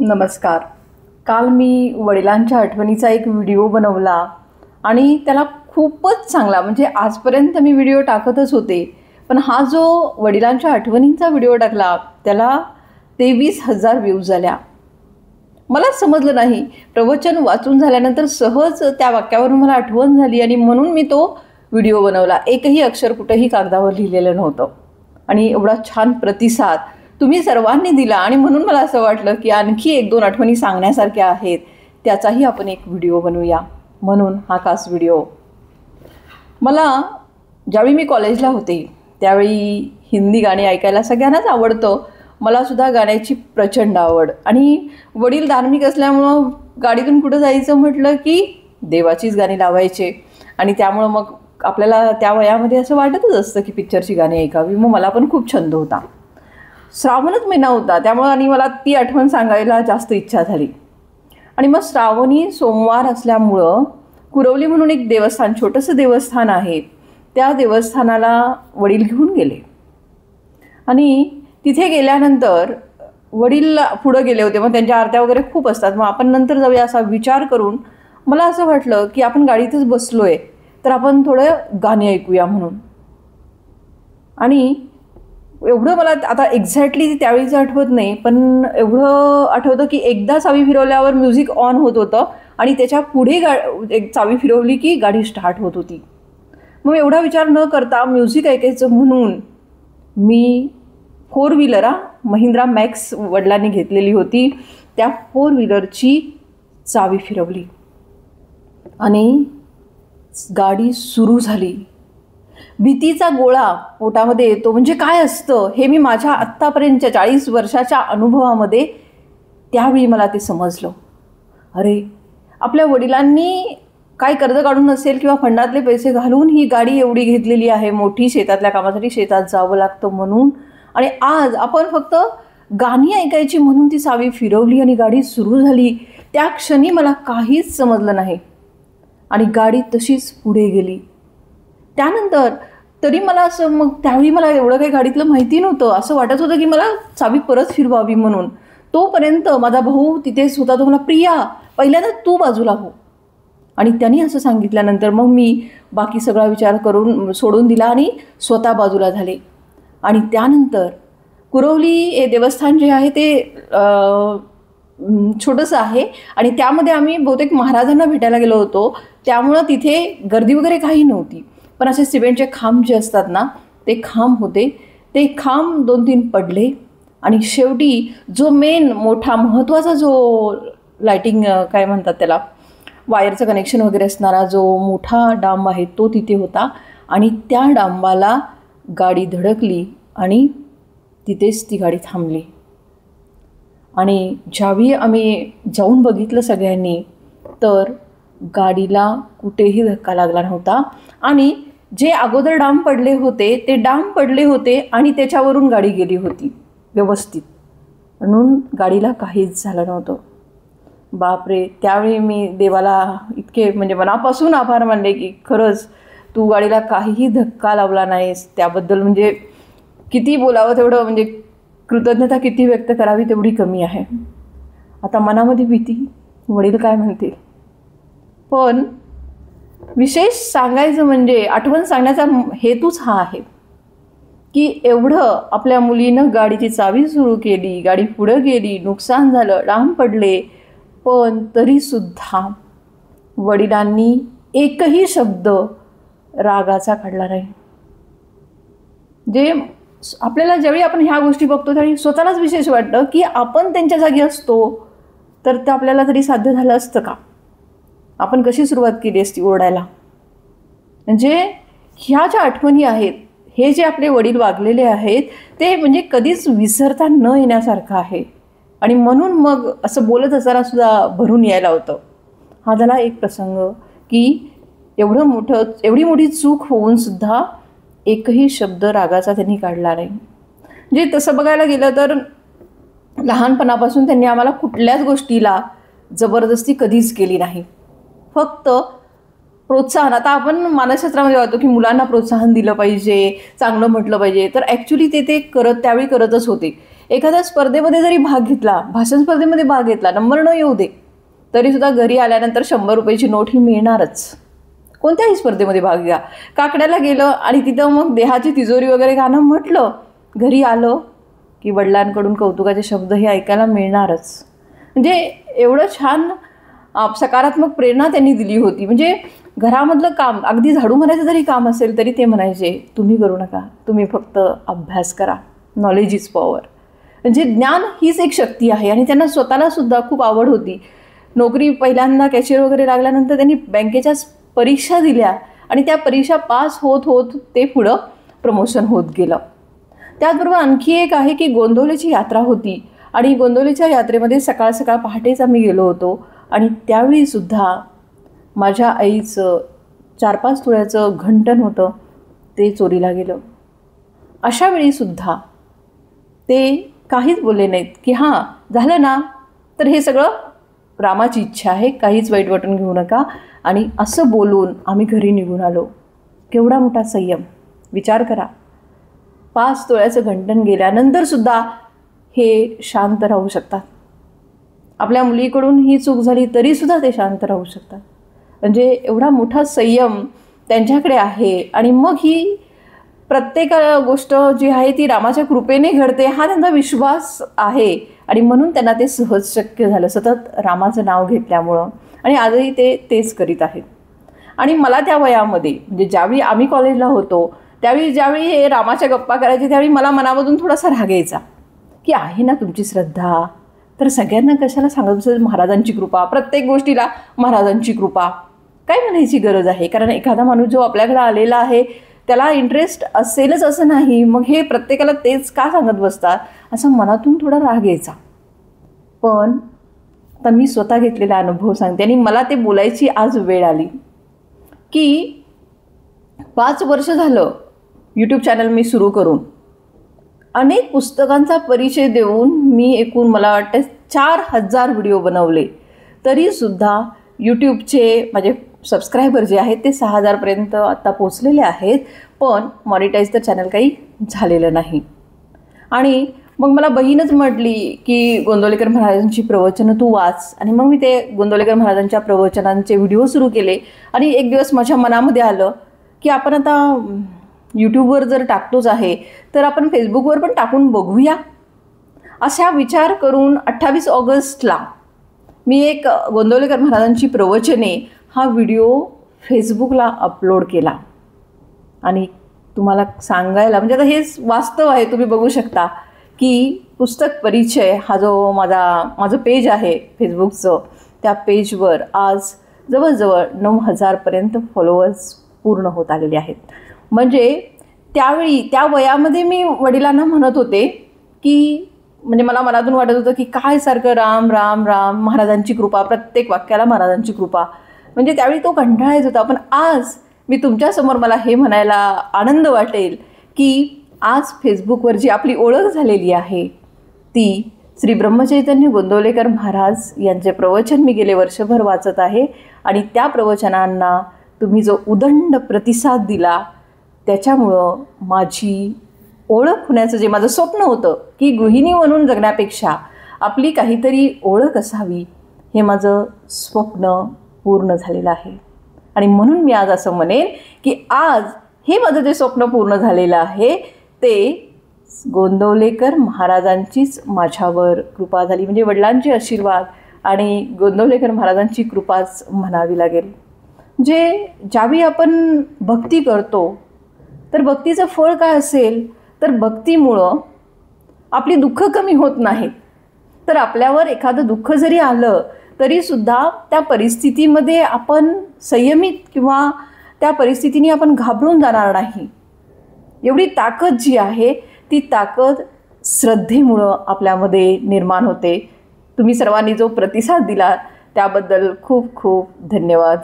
नमस्कार. काल मी वडिलांच्या आठवणीचा एक व्हिडिओ बनवला आणि त्याला खूपच चांगला म्हणजे आजपर्यंत मी व्हिडिओ टाकतच होते, पण हा जो वडिलांच्या आठवणींचा व्हिडिओ टाकला त्याला 23,000 व्ह्यूज झाल्या. मला समजलं नाही. प्रवचन वाचून झाल्यानंतर सहज त्या वाक्यावरून मला आठवण झाली आणि म्हणून मी तो व्हिडिओ बनवला. एकही अक्षर कुठेही कागदावर लिहिलेलं नव्हतं आणि एवढा छान प्रतिसाद तुम्ही सर्वांनी दिला आणि म्हणून मला असं वाटलं की आणखी एक दोन आठवणी सांगण्यासारख्या आहेत, त्याचाही आपण एक व्हिडिओ बनवूया. म्हणून हा खास व्हिडिओ. मला ज्यावेळी मी कॉलेजला होते त्यावेळी हिंदी गाणी ऐकायला सगळ्यांनाच आवडतं. मलासुद्धा गाण्याची प्रचंड आवड आणि वडील धार्मिक असल्यामुळं गाडीतून कुठं जायचं म्हटलं की देवाचीच गाणी लावायचे आणि त्यामुळं मग आपल्याला त्या वयामध्ये असं वाटतच असतं की पिक्चरची गाणी ऐकावी. मग मला पण खूप छंद होता. श्रावणच महिना होता त्यामुळं आणि मला ती आठवण सांगायला जास्त इच्छा झाली आणि मग श्रावणी सोमवार असल्यामुळं कुरवली म्हणून एक देवस्थान, छोटंसं देवस्थान आहे, त्या देवस्थानाला वडील घेऊन गेले आणि तिथे गेल्यानंतर वडील पुढं गेले होते. मग त्यांच्या आरत्या वगैरे खूप असतात. मग आपण नंतर जाऊया असा विचार करून मला असं वाटलं की आपण गाडीतच बसलो आहे तर आपण थोडं गाणी ऐकूया म्हणून. आणि एवढं मला आता एक्झॅक्टली त्यावेळीचं आठवत नाही, पण एवढं आठवतं की एकदा चावी फिरवल्यावर म्युझिक ऑन होत होतं आणि त्याच्या पुढे एक चावी फिरवली की गाडी स्टार्ट होत होती. मग एवढा विचार न करता म्युझिक ऐकायचं म्हणून मी फोर व्हीलर महिंद्रा मॅक्स वडिलांनी घेतलेली होती, त्या फोर व्हीलरची चावी फिरवली आणि गाडी सुरू झाली. भीतीचा गोळा पोटामध्ये येतो म्हणजे काय असतं हे मी माझ्या आत्तापर्यंतच्या 40 वर्षाच्या अनुभवामध्ये त्यावेळी मला ते समजलं. अरे, आपल्या वडिलांनी काय कर्ज काढून नसेल किंवा फंडातले पैसे घालून ही गाडी एवढी घेतलेली आहे, मोठी शेतातल्या कामासाठी शेतात जावं लागतं म्हणून, आणि आज आपण फक्त गाणी ऐकायची म्हणून ती चावी फिरवली आणि गाडी सुरू झाली. त्या क्षणी मला काहीच समजलं नाही आणि गाडी तशीच पुढे गेली. त्यानंतर तरी मला असं मग त्यावेळी मला एवढं काही गाडीतलं माहिती नव्हतं. असं वाटत होतं की मला चावी परत फिरवावी म्हणून. तोपर्यंत माझा भाऊ तिथेच होता. तो मला, प्रिया पहिल्यांदा तू बाजूला हो. आणि त्यांनी असं सांगितल्यानंतर मग मी बाकी सगळा विचार करून सोडून दिला आणि स्वतः बाजूला झाले. आणि त्यानंतर कुरवली हे देवस्थान जे आहे ते छोटंसं आहे आणि त्यामध्ये आम्ही बहुतेक महाराजांना भेटायला गेलो होतो, त्यामुळं तिथे गर्दी वगैरे काही नव्हती. पण असे सिमेंटचे खांब जे असतात ना ते खांब होते. ते खांब 2-3 पडले आणि शेवटी जो मेन मोठा महत्त्वाचा जो लाईटिंग काय म्हणतात त्याला, वायरचं कनेक्शन वगैरे असणारा जो मोठा डांब आहे तो तिथे होता आणि त्या डांबाला गाडी धडकली आणि तिथेच ती गाडी थांबली. आणि ज्यावेळी आम्ही जाऊन बघितलं सगळ्यांनी तर गाडीला कुठेही धक्का लागला नव्हता आणि जे अगोदर डांब पडले होते ते डांब पडले होते आणि त्याच्यावरून गाडी गेली होती व्यवस्थित, म्हणून गाडीला काहीच झालं नव्हतं. बापरे, त्यावेळी मी देवाला इतके म्हणजे मनापासून आभार मानले की खरंच तू गाडीला काहीही धक्का लावला नाहीस. त्याबद्दल म्हणजे किती बोलावं तेवढं, म्हणजे कृतज्ञता किती व्यक्त करावी तेवढी कमी आहे. आता मनामध्ये भीती, वडील काय म्हणतील. पण विशेष सांगायचं म्हणजे आठवण सांगण्याचा हेतूच हा आहे की एवढं आपल्या मुलीनं गाडीची चावी सुरू केली, गाडी पुढं गेली, नुकसान झालं, डांब पडले, पण तरीसुद्धा वडिलांनी एकही शब्द रागाचा काढला नाही. जे आपल्याला ज्यावेळी आपण ह्या गोष्टी बघतो त्यावेळी स्वतःलाच विशेष वाटतं की आपण त्यांच्या जागी असतो तर ते आपल्याला तरी साध्य झालं असतं का. आपण कशी सुरुवात केली असती ओरडायला. म्हणजे ह्या ज्या आठवणी आहेत, हे जे आपले वडील वागलेले आहेत ते म्हणजे कधीच विसरता न येण्यासारखं आहे आणि म्हणून मग असं बोलत असताना सुद्धा भरून यायला होतं. हा झाला एक प्रसंग की एवढी मोठी चूक होऊनसुद्धा एकही शब्द रागाचा त्यांनी काढला नाही. म्हणजे तसं बघायला गेलं तर लहानपणापासून त्यांनी आम्हाला कुठल्याच गोष्टीला जबरदस्ती कधीच केली नाही. फक्त प्रोत्साहन. आता आपण मानसशास्त्रामध्ये वाटतो की मुलांना प्रोत्साहन दिलं पाहिजे, चांगलं म्हटलं पाहिजे, तर ॲक्च्युली ते त्यावेळी करतच होते. एखाद्या स्पर्धेमध्ये जरी भाग घेतला, भाषण स्पर्धेमध्ये भाग घेतला, नंबर न येऊ दे तरीसुद्धा घरी आल्यानंतर 100 रुपयाची नोट ही मिळणारच. कोणत्याही स्पर्धेमध्ये भाग घ्या. काकड्याला गेलं आणि तिथं मग देहाची तिजोरी वगैरे गाणं म्हटलं, घरी आलं की वडिलांकडून कौतुकाचे शब्द हे ऐकायला मिळणारच. म्हणजे एवढं छान सकारात्मक प्रेरणा त्यांनी दिली होती. म्हणजे घरामधलं काम, अगदी झाडू मारायचं जरी काम असेल तरी ते म्हणायचे, तुम्ही करू नका, तुम्ही फक्त अभ्यास करा, नॉलेज इज पॉवर. म्हणजे ज्ञान हीच एक शक्ती आहे. आणि त्यांना स्वतःला सुद्धा खूप आवड होती. नोकरी पहिल्यांदा कॅशियर वगैरे लागल्यानंतर त्यांनी बँकेच्या परीक्षा दिल्या आणि त्या परीक्षा पास होत होत ते पुढं प्रमोशन होत गेलं. त्याचबरोबर आणखी एक आहे की गोंदवलेची यात्रा होती आणि गोंदवलेच्या यात्रेमध्ये सकाळ सकाळ पहाटेच आम्ही गेलो होतो आणि त्यावेळीसुद्धा माझ्या आईचं 4-5 तोळ्याचं घंटण होतं, ते चोरीला गेलं. अशा वेळीसुद्धा ते काहीच बोलले नाहीत की हां झालं ना, तर हे सगळं रामाची इच्छा आहे, काहीच वाईट वाटून घेऊ नका. आणि असं बोलून आम्ही घरी निघून आलो. केवढा मोठा संयम, विचार करा. 5 तोळ्याचं घंटण गेल्यानंतरसुद्धा हे शांत राहू शकतात. आपल्या मुलीकडून ही चूक झाली तरीसुद्धा ते शांत राहू शकतात. म्हणजे एवढा मोठा संयम त्यांच्याकडे आहे. आणि मग ही प्रत्येक गोष्ट जी आहे ती रामाच्या कृपेने घडते हा त्यांचा विश्वास आहे. आणि म्हणून त्यांना ते सहज शक्य झालं, सतत रामाचं नाव घेतल्यामुळं. आणि आजही ते तेच करीत आहेत. आणि मला त्या वयामध्ये, म्हणजे ज्यावेळी आम्ही कॉलेजला होतो त्यावेळी ज्यावेळी हे रामाच्या गप्पा करायचे त्यावेळी मला मनामधून थोडासा राग यायचा की आहे ना तुमची श्रद्धा, तर सगळ्यांना कशाला सांगत असेल महाराजांची कृपा, प्रत्येक गोष्टीला महाराजांची कृपा, काय म्हणायची गरज आहे. कारण एखादा माणूस जो आपल्याकडे आलेला आहे त्याला इंटरेस्ट असेलच असं नाही, मग हे प्रत्येकाला तेच का सांगत बसतात, असं मनातून थोडा राग यायचा. पण आता मी स्वतः घेतलेला अनुभव सांगते आणि मला ते बोलायची आज वेळ आली की 5 वर्ष झालं यूट्यूब चॅनल मी सुरू करून अनेक पुस्तकांचा परिचय देऊन मी एकूण मला वाटतं 4000 व्हिडिओ बनवले. तरीसुद्धा यूट्यूबचे माझे सबस्क्रायबर जे आहेत ते 6000पर्यंत आत्ता पोचलेले आहेत. पण मॉनिटाईज तर चॅनल काही झालेलं नाही. आणि मग मला बहीणच म्हटली की गोंदवलेकर महाराजांची प्रवचनं तू वाच. आणि मग मी ते गोंदवलेकर महाराजांच्या प्रवचनांचे व्हिडिओ सुरू केले. आणि एक दिवस माझ्या मनामध्ये आलं की आपण आता यूट्यूबवर जर टाकतोच आहे तर आपण फेसबुकवर पण टाकून बघूया. असा विचार करून 28 ऑगस्टला मी एक गोंदवलेकर महाराजांची प्रवचने हा व्हिडिओ फेसबुकला अपलोड केला. आणि तुम्हाला सांगायला म्हणजे आता हेच वास्तव आहे, तुम्ही बघू शकता की पुस्तक परिचय हा जो माझं पेज आहे फेसबुकचं, त्या पेजवर आज जवळजवळ 9000पर्यंत फॉलोअर्स पूर्ण होत आलेले आहेत. म्हणजे त्यावेळी त्या वयामध्ये मी वडिलांना म्हणत होते की म्हणजे मला मनातून वाटत होतं की काय सारखं राम राम राम, महाराजांची कृपा, प्रत्येक वाक्याला महाराजांची कृपा. म्हणजे त्यावेळी तो कंटाळा येत होता. पण आज मी तुमच्यासमोर मला हे म्हणायला आनंद वाटेल की आज फेसबुकवर जी आपली ओळख झालेली आहे ती श्री ब्रह्मचैतन्य गोंदवलेकर महाराज यांचे प्रवचन मी गेले वर्षभर वाचत आहे. आणि त्या प्रवचनांना तुम्ही जो उदंड प्रतिसाद दिला त्याच्यामुळं माझी ओळख होण्याचं जे माझं स्वप्न होतं की गृहिणी म्हणून जगण्यापेक्षा आपली काहीतरी ओळख असावी, हे माझं स्वप्न पूर्ण झालेलं आहे. आणि म्हणून मी आज असं म्हणेन की आज हे माझं जे स्वप्न पूर्ण झालेलं आहे ते गोंदवलेकर महाराजांचीच माझ्यावर कृपा झाली. म्हणजे वडिलांचे आशीर्वाद आणि गोंदवलेकर महाराजांची कृपाच म्हणावी लागेल. जे ज्यावेळी आपण भक्ती करतो तर भक्तीचं फळ काय असेल तर भक्तीमुळं आपली दुःख कमी होत नाहीत. तर आपल्यावर एखादं दुःख जरी आलं तरीसुद्धा त्या परिस्थितीमध्ये आपण संयमित किंवा त्या परिस्थितीने आपण घाबरून जाणार नाही. एवढी ताकद जी आहे ती ताकद श्रद्धेमुळं आपल्यामध्ये निर्माण होते. तुम्ही सर्वांनी जो प्रतिसाद दिला त्याबद्दल खूप खूप धन्यवाद.